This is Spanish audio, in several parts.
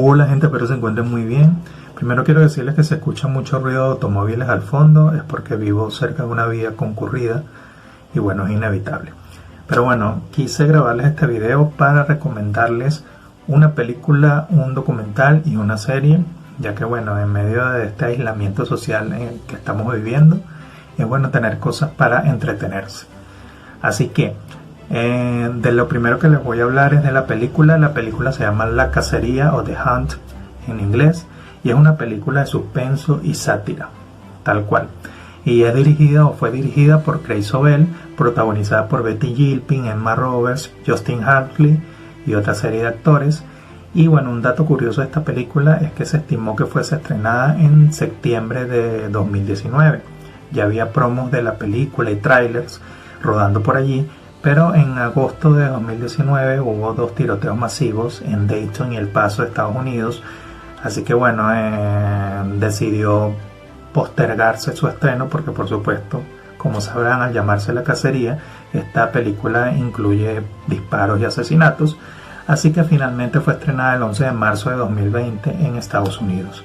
Hola gente, espero se encuentren muy bien. Primero quiero decirles que se escucha mucho ruido de automóviles al fondo, es porque vivo cerca de una vía concurrida y bueno, es inevitable. Pero bueno, quise grabarles este video para recomendarles una película, un documental y una serie, ya que bueno, en medio de este aislamiento social en el que estamos viviendo, es bueno tener cosas para entretenerse. Así que de lo primero que les voy a hablar es de la película. La película se llama La Cacería o The Hunt en inglés y es una película de suspenso y sátira, tal cual. Y es dirigida o fue dirigida por Craig Sobel, protagonizada por Betty Gilpin, Emma Roberts, Justin Hartley y otra serie de actores. Y bueno, un dato curioso de esta película es que se estimó que fuese estrenada en septiembre de 2019. Ya había promos de la película y trailers rodando por allí, pero en agosto de 2019 hubo 2 tiroteos masivos en Dayton y El Paso, Estados Unidos, así que bueno, decidió postergarse su estreno porque por supuesto, como sabrán, al llamarse La Cacería, esta película incluye disparos y asesinatos, así que finalmente fue estrenada el 11 de marzo de 2020 en Estados Unidos.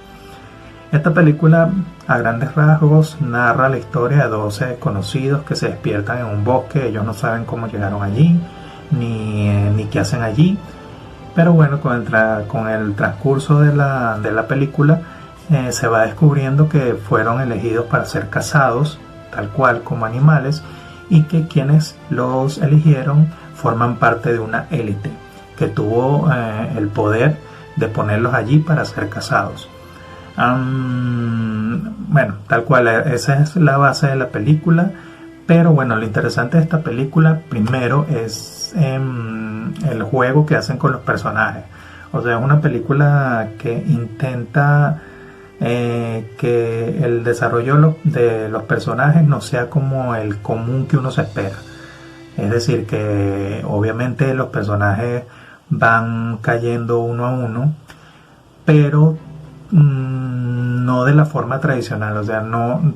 Esta película, a grandes rasgos, narra la historia de 12 desconocidos que se despiertan en un bosque. Ellos no saben cómo llegaron allí, ni qué hacen allí. Pero bueno, con el transcurso de la película, se va descubriendo que fueron elegidos para ser cazados, tal cual como animales, y que quienes los eligieron forman parte de una élite que tuvo el poder de ponerlos allí para ser cazados. Bueno, tal cual, esa es la base de la película. Pero bueno, lo interesante de esta película primero es el juego que hacen con los personajes. O sea, es una película que intenta que el desarrollo de los personajes no sea como el común que uno se espera. Es decir, que obviamente los personajes van cayendo uno a uno, pero no de la forma tradicional. O sea, no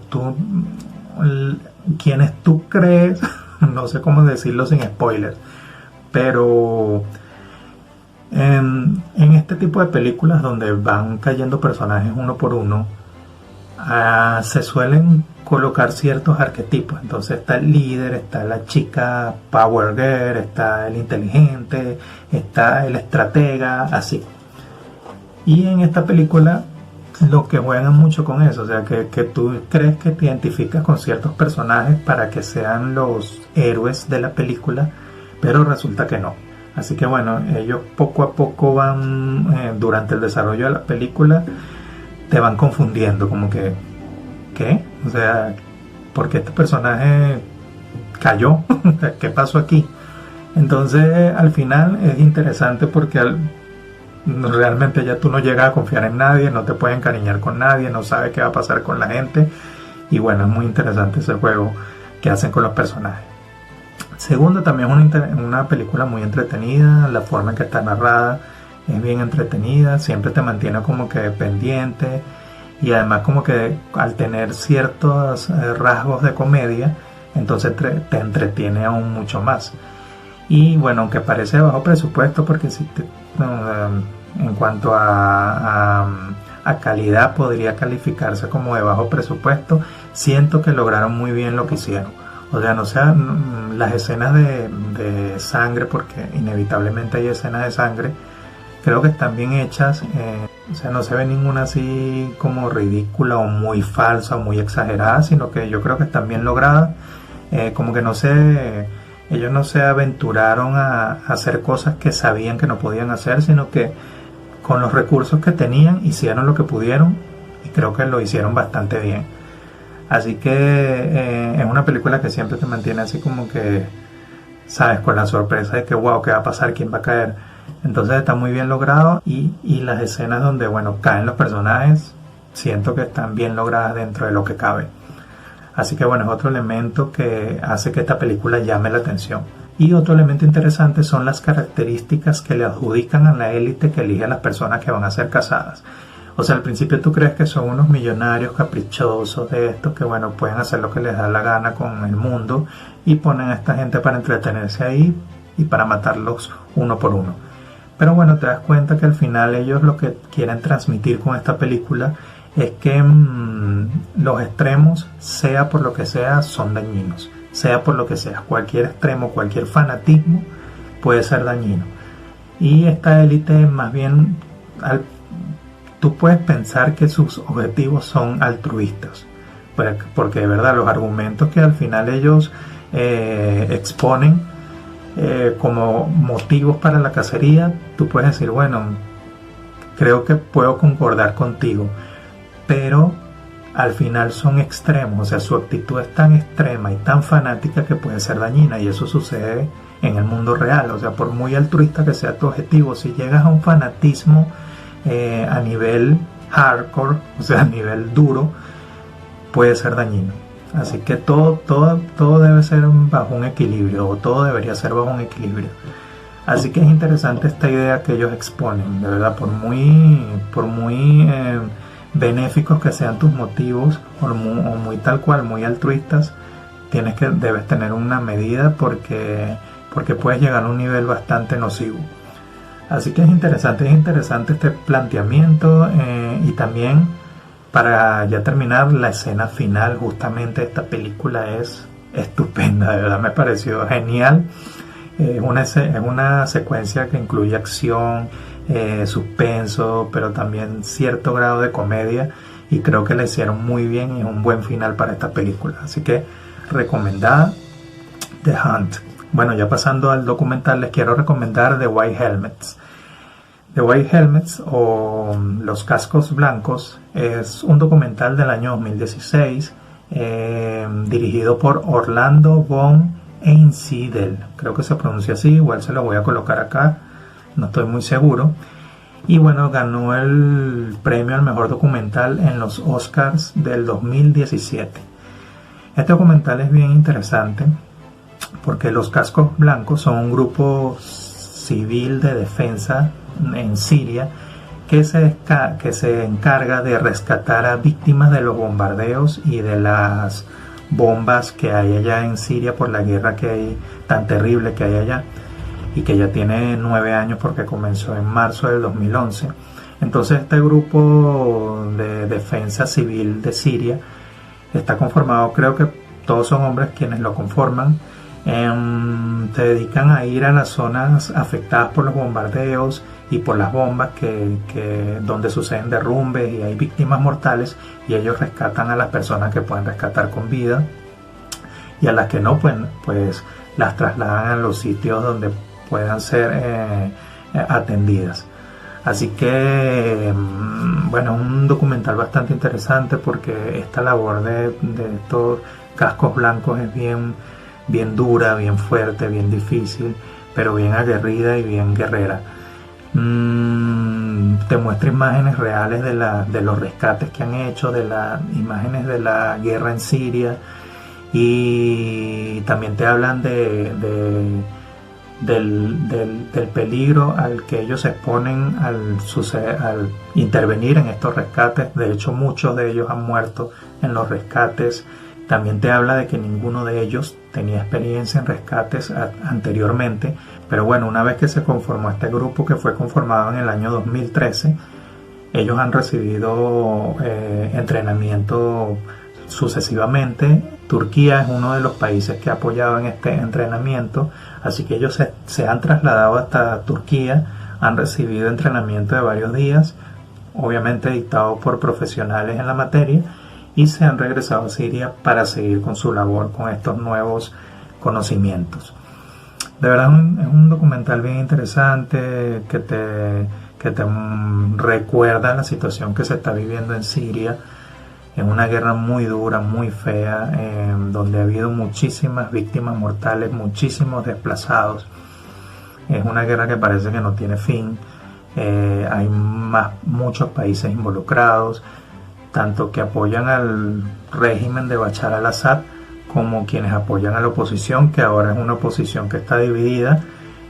quienes tú crees, no sé cómo decirlo sin spoilers, pero en este tipo de películas donde van cayendo personajes uno por uno, se suelen colocar ciertos arquetipos. Entonces está el líder, está la chica power girl, está el inteligente, está el estratega, así. Y en esta película lo que juegan mucho con eso, o sea, que tú crees que te identificas con ciertos personajes para que sean los héroes de la película, pero resulta que no. Así que bueno, ellos poco a poco van, durante el desarrollo de la película, te van confundiendo, como que, ¿qué? O sea, ¿por qué este personaje cayó? ¿Qué pasó aquí? Entonces, al final es interesante porque realmente ya tú no llegas a confiar en nadie, no te puedes encariñar con nadie, no sabes qué va a pasar con la gente. Y bueno, es muy interesante ese juego que hacen con los personajes. Segundo, también es una película muy entretenida. La forma en que está narrada es bien entretenida, siempre te mantiene como que pendiente, y además como que al tener ciertos rasgos de comedia, entonces te entretiene aún mucho más. Y bueno, aunque parece de bajo presupuesto, porque si en cuanto a calidad podría calificarse como de bajo presupuesto, siento que lograron muy bien lo que hicieron. O sea, no sean las escenas de sangre, porque inevitablemente hay escenas de sangre, creo que están bien hechas. O sea, no se ve ninguna así como ridícula o muy falsa o muy exagerada, sino que yo creo que están bien logradas. Como que ellos no se aventuraron a hacer cosas que sabían que no podían hacer, sino que con los recursos que tenían hicieron lo que pudieron, y creo que lo hicieron bastante bien. Así que es una película que siempre te mantiene así como que, sabes, con la sorpresa de que wow, ¿qué va a pasar? ¿Quién va a caer? Entonces está muy bien logrado, y las escenas donde bueno, caen los personajes, siento que están bien logradas dentro de lo que cabe. Así que bueno, es otro elemento que hace que esta película llame la atención. Y otro elemento interesante son las características que le adjudican a la élite que elige a las personas que van a ser casadas. O sea, al principio tú crees que son unos millonarios caprichosos de estos que bueno, pueden hacer lo que les da la gana con el mundo, y ponen a esta gente para entretenerse ahí y para matarlos uno por uno. Pero bueno, te das cuenta que al final ellos lo que quieren transmitir con esta película es que los extremos, sea por lo que sea, son dañinos. Sea por lo que sea, cualquier extremo, cualquier fanatismo puede ser dañino. Y esta élite más bien, tú puedes pensar que sus objetivos son altruistas, porque de verdad los argumentos que al final ellos exponen como motivos para la cacería, tú puedes decir, bueno, creo que puedo concordar contigo, pero al final son extremos, o sea, su actitud es tan extrema y tan fanática que puede ser dañina, y eso sucede en el mundo real. O sea, por muy altruista que sea tu objetivo, si llegas a un fanatismo a nivel hardcore, o sea, a nivel duro, puede ser dañino. Así que todo debe ser bajo un equilibrio, o todo debería ser bajo un equilibrio. Así que es interesante esta idea que ellos exponen, de verdad, por muy benéficos que sean tus motivos, o muy tal cual, muy altruistas, debes tener una medida porque puedes llegar a un nivel bastante nocivo. Así que es interesante este planteamiento, y también, para ya terminar, la escena final justamente de esta película es estupenda, de verdad me pareció genial. Es una secuencia que incluye acción, suspenso, pero también cierto grado de comedia, y creo que la hicieron muy bien y es un buen final para esta película. Así que recomendada, The Hunt. Bueno, ya pasando al documental, les quiero recomendar The White Helmets. The White Helmets, o Los Cascos Blancos, es un documental del año 2016, dirigido por Orlando von Einsiedel, creo que se pronuncia así, igual se lo voy a colocar acá, no estoy muy seguro. Y bueno, ganó el premio al mejor documental en los Oscars del 2017. Este documental es bien interesante porque Los Cascos Blancos son un grupo civil de defensa en Siria que se encarga de rescatar a víctimas de los bombardeos y de las bombas que hay allá en Siria por la guerra que hay tan terrible que hay allá, y que ya tiene 9 años porque comenzó en marzo del 2011. Entonces este grupo de defensa civil de Siria está conformado, creo que todos son hombres quienes lo conforman. Se dedican a ir a las zonas afectadas por los bombardeos y por las bombas donde suceden derrumbes y hay víctimas mortales, y ellos rescatan a las personas que pueden rescatar con vida, y a las que no, pues las trasladan a los sitios donde puedan ser atendidas. Así que bueno, un documental bastante interesante porque esta labor de estos cascos blancos es bien dura, bien fuerte, bien difícil, pero bien aguerrida y bien guerrera. Te muestra imágenes reales de los rescates que han hecho, de las imágenes de la guerra en Siria, y también te hablan del peligro al que ellos se exponen al intervenir en estos rescates. De hecho, muchos de ellos han muerto en los rescates. También te habla de que ninguno de ellos tenía experiencia en rescates anteriormente, pero bueno, una vez que se conformó este grupo, que fue conformado en el año 2013, ellos han recibido entrenamiento sucesivamente. Turquía es uno de los países que ha apoyado en este entrenamiento, así que ellos se han trasladado hasta Turquía, han recibido entrenamiento de varios días, obviamente dictado por profesionales en la materia, y se han regresado a Siria para seguir con su labor con estos nuevos conocimientos. De verdad es un documental bien interesante que te recuerda la situación que se está viviendo en Siria, en una guerra muy dura, muy fea, donde ha habido muchísimas víctimas mortales, muchísimos desplazados. Es una guerra que parece que no tiene fin. Hay muchos países involucrados, tanto que apoyan al régimen de Bashar al-Assad como quienes apoyan a la oposición, que ahora es una oposición que está dividida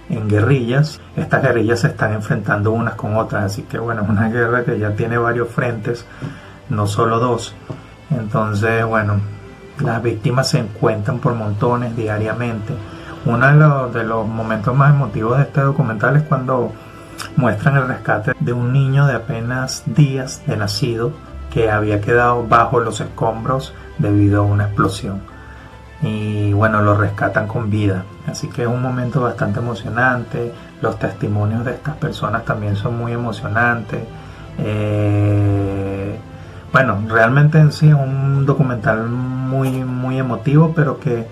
en guerrillas. Estas guerrillas se están enfrentando unas con otras, así que bueno, es una guerra que ya tiene varios frentes, no solo dos. Entonces, bueno, las víctimas se encuentran por montones diariamente. Uno de los momentos más emotivos de este documental es cuando muestran el rescate de un niño de apenas días de nacido que había quedado bajo los escombros debido a una explosión. Y bueno, lo rescatan con vida. Así que es un momento bastante emocionante. Los testimonios de estas personas también son muy emocionantes. Bueno, realmente en sí es un documental muy emotivo, pero que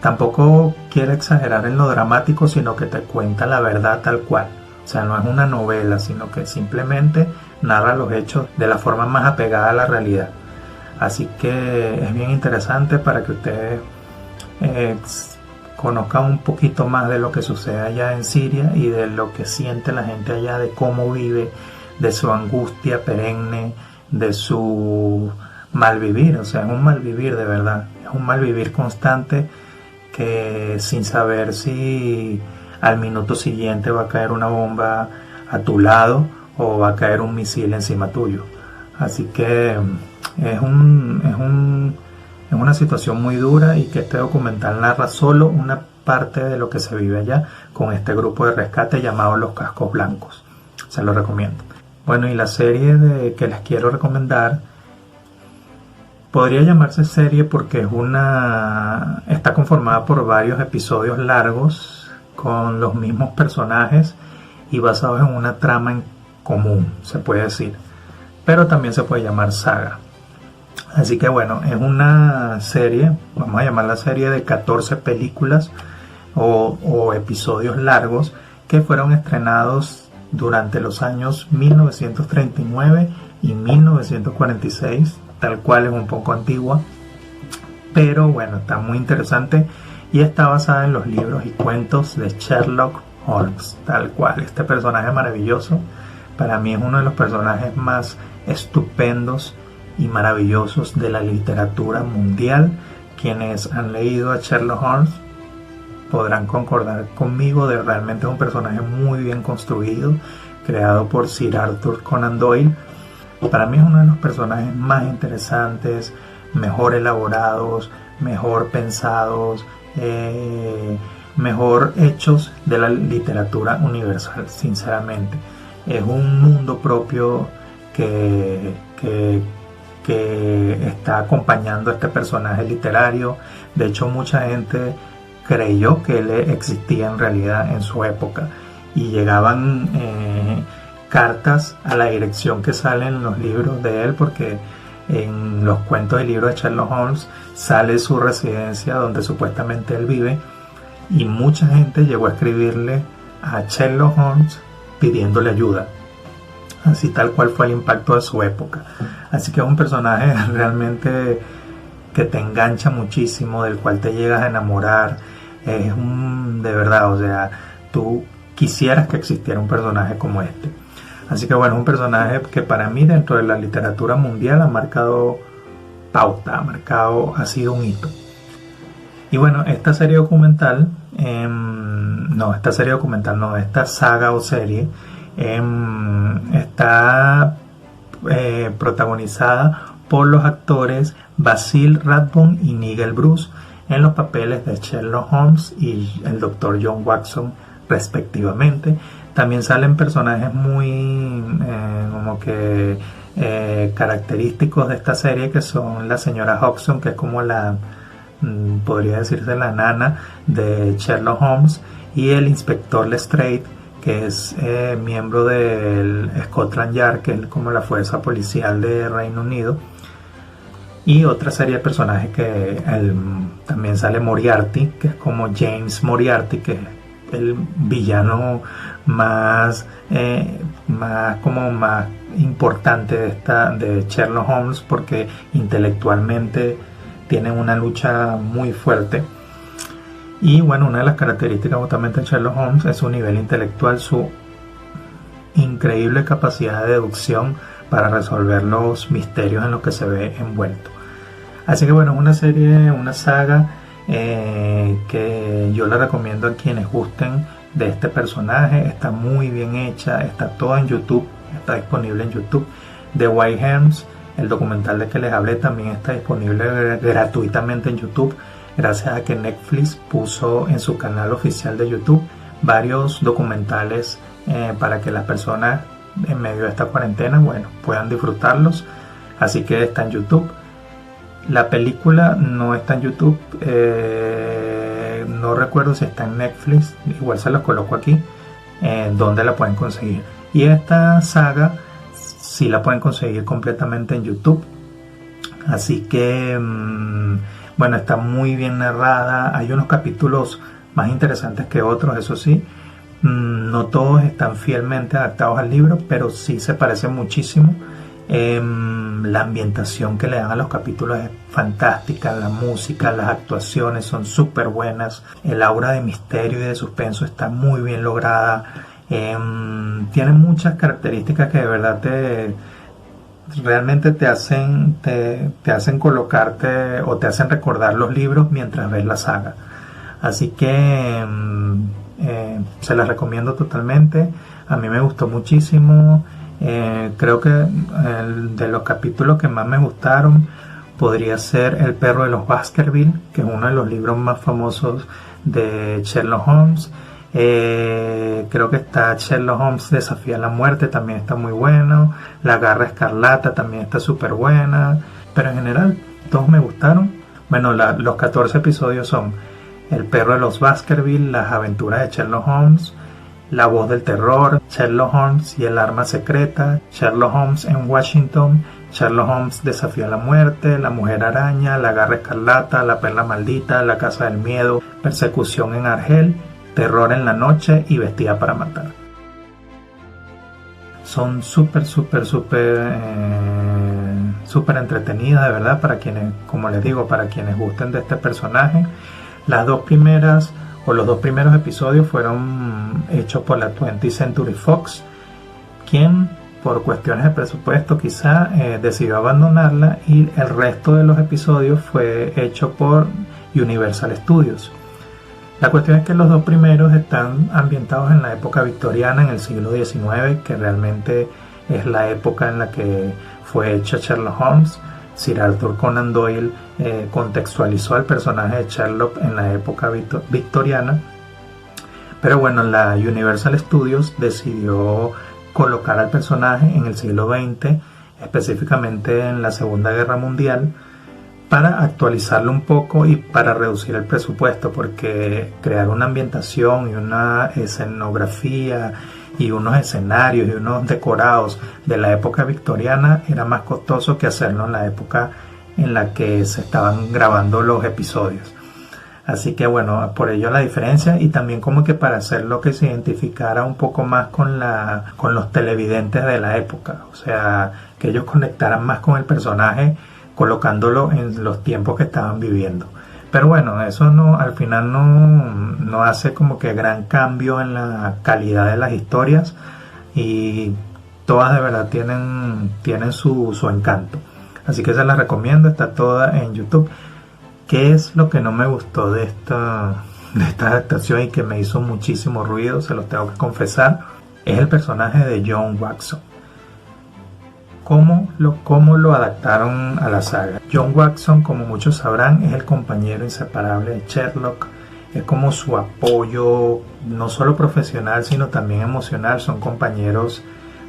tampoco quiere exagerar en lo dramático, sino que te cuenta la verdad tal cual. O sea, no es una novela, sino que simplemente narra los hechos de la forma más apegada a la realidad. Así que es bien interesante para que ustedes conozcan un poquito más de lo que sucede allá en Siria y de lo que siente la gente allá, de cómo vive, de su angustia perenne, de su malvivir. O sea, es un malvivir de verdad, es un malvivir constante, que sin saber si al minuto siguiente va a caer una bomba a tu lado o va a caer un misil encima tuyo. Así que es una situación muy dura, y que este documental narra solo una parte de lo que se vive allá con este grupo de rescate llamado Los Cascos Blancos. Se lo recomiendo. Bueno, y la serie que les quiero recomendar podría llamarse serie porque está conformada por varios episodios largos con los mismos personajes y basados en una trama en común, se puede decir, pero también se puede llamar saga. Así que bueno, es una serie, vamos a llamarla serie, de 14 películas o episodios largos que fueron estrenados durante los años 1939 y 1946, tal cual, es un poco antigua, pero bueno, está muy interesante y está basada en los libros y cuentos de Sherlock Holmes, tal cual. Este personaje maravilloso, para mí es uno de los personajes más estupendos y maravillosos de la literatura mundial. Quienes han leído a Sherlock Holmes podrán concordar conmigo, de realmente es un personaje muy bien construido, creado por Sir Arthur Conan Doyle. Para mí es uno de los personajes más interesantes, mejor elaborados, mejor pensados, mejor hechos de la literatura universal, sinceramente. Es un mundo propio que está acompañando a este personaje literario. De hecho, mucha gente creyó que él existía en realidad en su época, y llegaban cartas a la dirección que sale en los libros de él, porque en los cuentos del libro de Sherlock Holmes sale su residencia donde supuestamente él vive, y mucha gente llegó a escribirle a Sherlock Holmes pidiéndole ayuda. Así tal cual fue el impacto de su época. Así que es un personaje realmente que te engancha muchísimo, del cual te llegas a enamorar. De verdad, o sea, tú quisieras que existiera un personaje como este. Así que bueno, un personaje que para mí dentro de la literatura mundial ha marcado pauta, ha sido un hito. Y bueno, esta saga o serie está protagonizada por los actores Basil Rathbone y Nigel Bruce en los papeles de Sherlock Holmes y el Dr. John Watson, respectivamente. También salen personajes muy característicos de esta serie, que son la señora Hodgson, que es como podría decirse la nana de Sherlock Holmes, y el inspector Lestrade, que es miembro del Scotland Yard, que es como la fuerza policial de Reino Unido. Y otra serie de personajes también sale Moriarty, que es como James Moriarty, que es el villano más importante de Sherlock Holmes, porque intelectualmente tiene una lucha muy fuerte. Y bueno, una de las características justamente de Sherlock Holmes es su nivel intelectual, su increíble capacidad de deducción para resolver los misterios en los que se ve envuelto. Así que bueno, es una serie, una saga que yo le recomiendo a quienes gusten de este personaje. Está muy bien hecha, está toda en YouTube, está disponible en YouTube. The White Helms, el documental de que les hablé, también está disponible gratuitamente en YouTube, gracias a que Netflix puso en su canal oficial de YouTube varios documentales para que las personas en medio de esta cuarentena, bueno, puedan disfrutarlos. Así que está en YouTube. La película no está en YouTube, no recuerdo si está en Netflix, igual se los coloco aquí, donde la pueden conseguir. Y esta saga sí la pueden conseguir completamente en YouTube. Así que, bueno, está muy bien narrada. Hay unos capítulos más interesantes que otros, eso sí. No todos están fielmente adaptados al libro, pero sí se parecen muchísimo. La ambientación que le dan a los capítulos es fantástica, la música, las actuaciones son súper buenas, el aura de misterio y de suspenso está muy bien lograda. Tiene muchas características que de verdad realmente te hacen colocarte o te hacen recordar los libros mientras ves la saga. Así que se las recomiendo totalmente. A mí me gustó muchísimo. Creo que de los capítulos que más me gustaron podría ser El perro de los Baskerville, que es uno de los libros más famosos de Sherlock Holmes. Creo que está Sherlock Holmes desafía la muerte, también está muy bueno. La garra escarlata también está súper buena. Pero en general todos me gustaron. Bueno, los 14 episodios son El perro de los Baskerville, Las aventuras de Sherlock Holmes, La voz del terror, Sherlock Holmes y el arma secreta, Sherlock Holmes en Washington, Sherlock Holmes desafía la muerte, La mujer araña, La garra escarlata, La perla maldita, La casa del miedo, Persecución en Argel, Terror en la noche y Vestida para matar. Son súper entretenidas, de verdad, para quienes, como les digo, para quienes gusten de este personaje. Las dos primeras o los dos primeros episodios fueron hechos por la 20th Century Fox, quien por cuestiones de presupuesto quizá decidió abandonarla, y el resto de los episodios fue hecho por Universal Studios. La cuestión es que los dos primeros están ambientados en la época victoriana, en el siglo XIX, que realmente es la época en la que fue hecho Sherlock Holmes. Sir Arthur Conan Doyle contextualizó al personaje de Sherlock en la época victoriana, pero bueno, la Universal Studios decidió colocar al personaje en el siglo XX, específicamente en la Segunda Guerra Mundial, para actualizarlo un poco y para reducir el presupuesto, porque crear una ambientación y una escenografía y unos escenarios y unos decorados de la época victoriana era más costoso que hacerlo en la época en la que se estaban grabando los episodios. Así que bueno, por ello la diferencia, y también como que para hacerlo que se identificara un poco más con los televidentes de la época, o sea, que ellos conectaran más con el personaje colocándolo en los tiempos que estaban viviendo. Pero bueno, eso no, al final no hace como que gran cambio en la calidad de las historias, y todas de verdad tienen su encanto. Así que se las recomiendo, está toda en YouTube. ¿Qué es lo que no me gustó de esta adaptación y que me hizo muchísimo ruido? Se los tengo que confesar. Es el personaje de John Watson. ¿Cómo lo adaptaron a la saga? John Watson, como muchos sabrán, es el compañero inseparable de Sherlock. Es como su apoyo, no solo profesional, sino también emocional. Son compañeros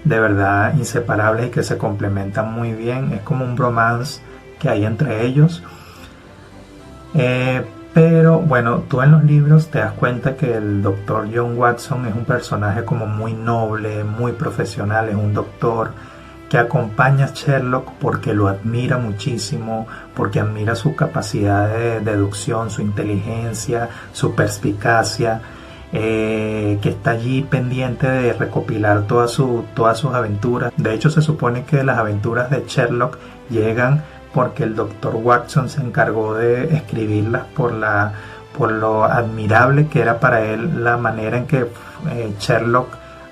de verdad inseparables y que se complementan muy bien. Es como un bromance que hay entre ellos. Pero bueno, tú en los libros te das cuenta que el doctor John Watson es un personaje como muy noble, muy profesional. Es un doctor que acompaña a Sherlock porque lo admira muchísimo, porque admira su capacidad de deducción, su inteligencia, su perspicacia, que está allí pendiente de recopilar todas sus aventuras. De hecho, se supone que las aventuras de Sherlock llegan porque el doctor Watson se encargó de escribirlas por lo admirable que era para él la manera en que Sherlock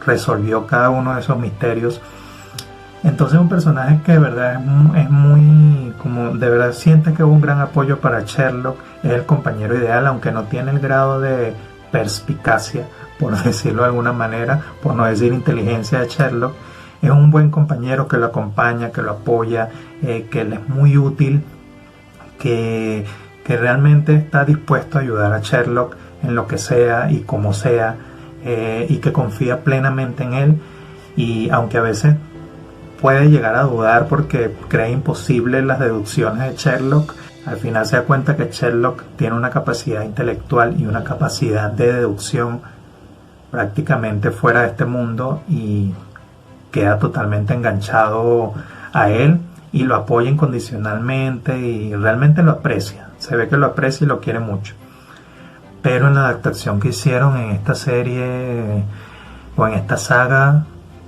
resolvió cada uno de esos misterios. Entonces, un personaje que de verdad es muy, como de verdad siente que hubo un gran apoyo para Sherlock. Es el compañero ideal, aunque no tiene el grado de perspicacia, por decirlo de alguna manera, por no decir inteligencia, de Sherlock. Es un buen compañero que lo acompaña, que lo apoya, que le es muy útil, que realmente está dispuesto a ayudar a Sherlock en lo que sea y como sea. y que confía plenamente en él, y aunque a veces puede llegar a dudar porque cree imposible las deducciones de Sherlock, al final se da cuenta que Sherlock tiene una capacidad intelectual y una capacidad de deducción prácticamente fuera de este mundo, y queda totalmente enganchado a él y lo apoya incondicionalmente y realmente lo aprecia. Se ve que lo aprecia y lo quiere mucho. Pero en la adaptación que hicieron en esta serie o en esta saga,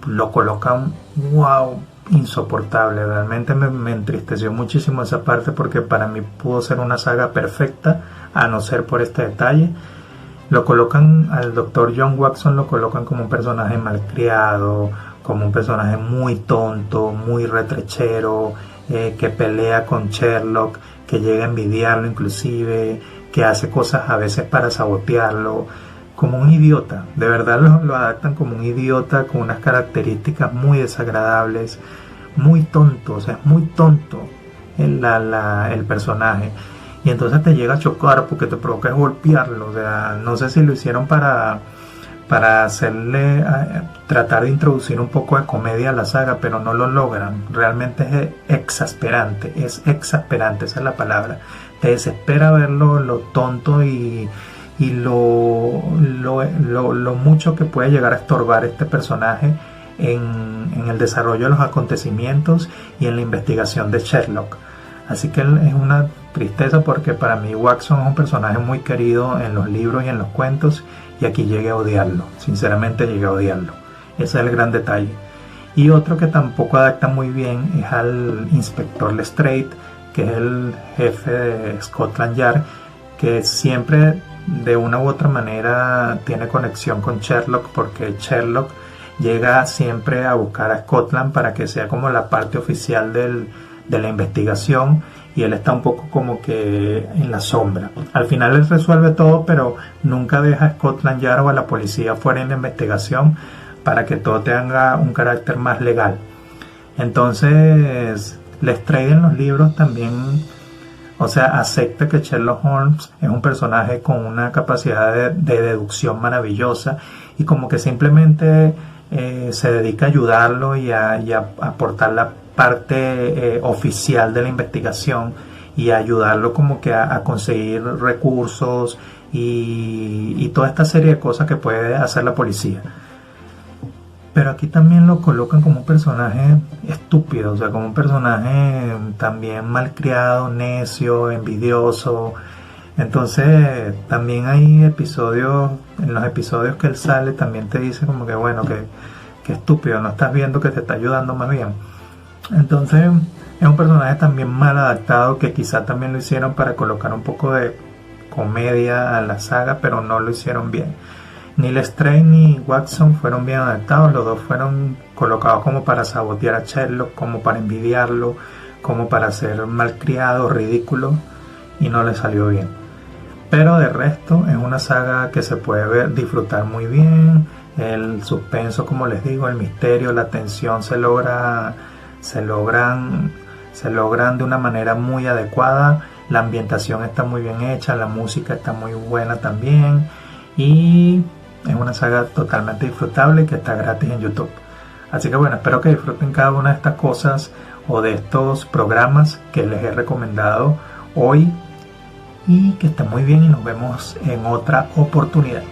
lo colocan, wow, insoportable. Realmente me entristeció muchísimo esa parte, porque para mí pudo ser una saga perfecta a no ser por este detalle. Lo colocan al doctor John Watson, lo colocan como un personaje malcriado, como un personaje muy tonto, muy retrechero, que pelea con Sherlock, que llega a envidiarlo inclusive, que hace cosas a veces para sabotearlo, como un idiota. De verdad lo adaptan como un idiota con unas características muy desagradables, muy tonto, o sea, es muy tonto el personaje. Y entonces te llega a chocar porque te provoca golpearlo. O sea, no sé si lo hicieron para hacerle, tratar de introducir un poco de comedia a la saga, pero no lo logran. Realmente es exasperante, esa es la palabra. Te desespera verlo, lo tonto y lo mucho que puede llegar a estorbar este personaje en el desarrollo de los acontecimientos y en la investigación de Sherlock. Así que es una tristeza, porque para mí Watson es un personaje muy querido en los libros y en los cuentos, y aquí llegué a odiarlo, sinceramente llegué a odiarlo. Ese es el gran detalle. Y otro que tampoco adapta muy bien es al inspector Lestrade, que es el jefe de Scotland Yard, que siempre de una u otra manera tiene conexión con Sherlock, porque Sherlock llega siempre a buscar a Scotland para que sea como la parte oficial de la investigación, y él está un poco como que en la sombra. Al final él resuelve todo, pero nunca deja a Scotland Yard o a la policía fuera en la investigación, para que todo tenga un carácter más legal. Entonces Lestrade en los libros también, o sea, acepta que Sherlock Holmes es un personaje con una capacidad de deducción maravillosa, y como que simplemente se dedica a ayudarlo y a aportar la parte oficial de la investigación, y a ayudarlo como que a conseguir recursos y toda esta serie de cosas que puede hacer la policía. Pero aquí también lo colocan como un personaje estúpido, o sea, como un personaje también malcriado, necio, envidioso. Entonces también hay episodios, en los episodios que él sale también te dice como que bueno, que estúpido, no estás viendo que te está ayudando más bien. Entonces es un personaje también mal adaptado, que quizá también lo hicieron para colocar un poco de comedia a la saga, pero no lo hicieron bien. Ni Lestrade ni Watson fueron bien adaptados, los dos fueron colocados como para sabotear a Sherlock, como para envidiarlo, como para ser malcriado, ridículo, y no le salió bien. Pero de resto es una saga que se puede disfrutar muy bien. El suspenso, como les digo, el misterio, la tensión se logran de una manera muy adecuada. La ambientación está muy bien hecha, la música está muy buena también, y es una saga totalmente disfrutable que está gratis en YouTube. Así que bueno, espero que disfruten cada una de estas cosas o de estos programas que les he recomendado hoy, y que estén muy bien, y nos vemos en otra oportunidad.